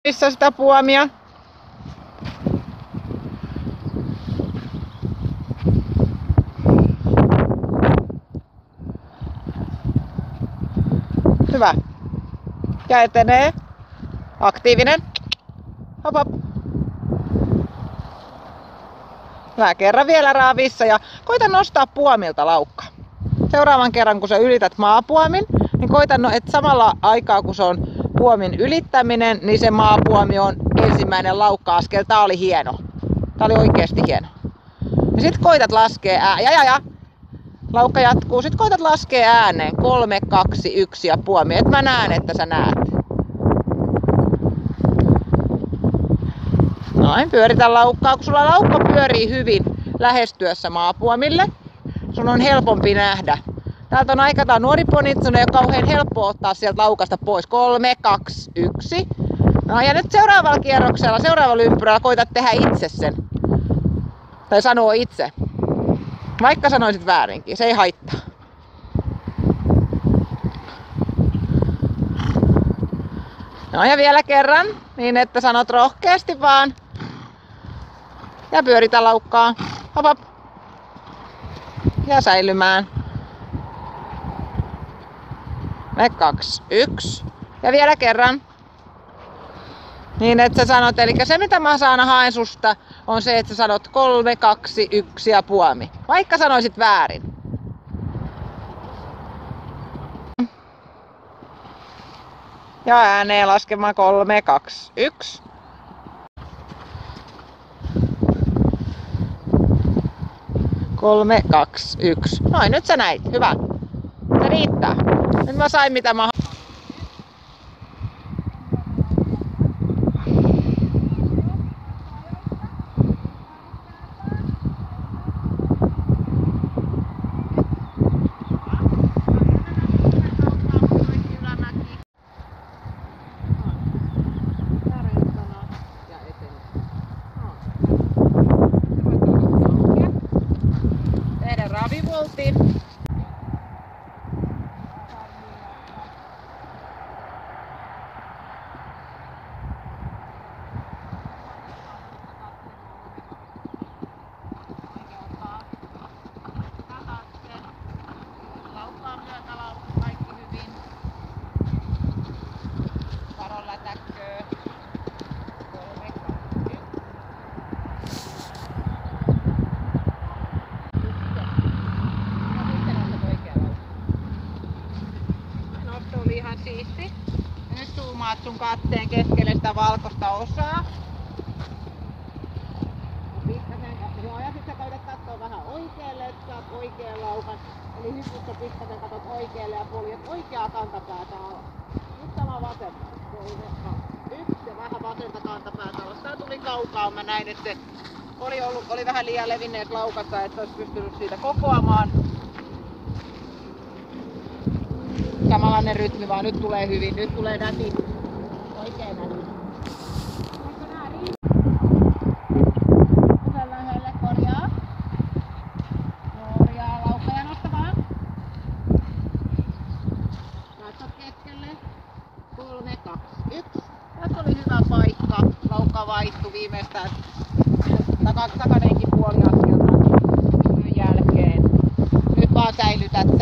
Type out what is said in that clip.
Missä sitä puomia? Hyvä. Ja etenee. Aktiivinen. Hop hop. Hyvä. Kerran vielä raavissa ja koita nostaa puomilta laukka. Seuraavan kerran kun sä ylität maapuomin, niin koita, että samalla aikaa kun se on puomin ylittäminen, niin se maapuomi on ensimmäinen laukka-askel. Tää oli hieno. Tää oli oikeesti hieno. Ja sit koitat laskea laukka jatkuu. Sit koitat laskea ääneen 3, 2, 1 ja puomi. Et mä näen, että sä näet. Noin, pyöritä laukkaa. Kun sulla laukka pyörii hyvin lähestyessä maapuomille, sun on helpompi nähdä. Täältä on aika nuori poni, sun ei ole kauhean helppo ottaa sieltä laukasta pois. 3, 2, 1. No ja nyt seuraavalla kierroksella, seuraavalla ympyrällä koitat tehdä itse sen. Tai sanoo itse. Vaikka sanoisit väärinkin, se ei haittaa. No ja vielä kerran, niin että sanot rohkeasti vaan. Ja pyöritä laukkaa. Hop hop. Ja säilymään. 2, 1. Ja vielä kerran. Niin että sä sanot, eli se mitä mä haen susta on se, että sä sanot 3, 2, 1 ja puomi. Vaikka sanoisit väärin. Ja ääneen laskemaan 3, 2, 1. Kolme, 2, 1. Noin, nyt sä näit. Hyvä. Se riittää. Nyt mä sain mitä mä ravivoltin. Laukkaan myötälaukku kaikki hyvin. Varo lätäkköö. 3, 2, 1. Oli ihan siisti. Ja nyt zoomaat sun katteen keskelle sitä valkoista osaa. Ja sit sä koitat katsoa vähän oikealle, että saat oikean laukan. Eli hypyssä pikkasen katot oikealle ja poljet oikeaa kantapäätä alas. Nyt sama vasemmalle. 3, 2, 1 ja vähän vasenta kantapäätä alas. Tää tuli kaukaa, mä näin, että se oli vähän liian levinneet laukassa, että olisi pystynyt siitä kokoamaan. Samanlainen rytmi, vaan nyt tulee hyvin. Nyt tulee näti. Oikein näti. Onko nää Usen lähelle korjaa. Korjaa laukka ja nosta vaan. Katsot keskelle. 3, 2, 1. Tässä oli hyvä paikka. Laukka vaihtui viimeistään takanenkin puoli askelta jälkeen. Nyt vaan säilytät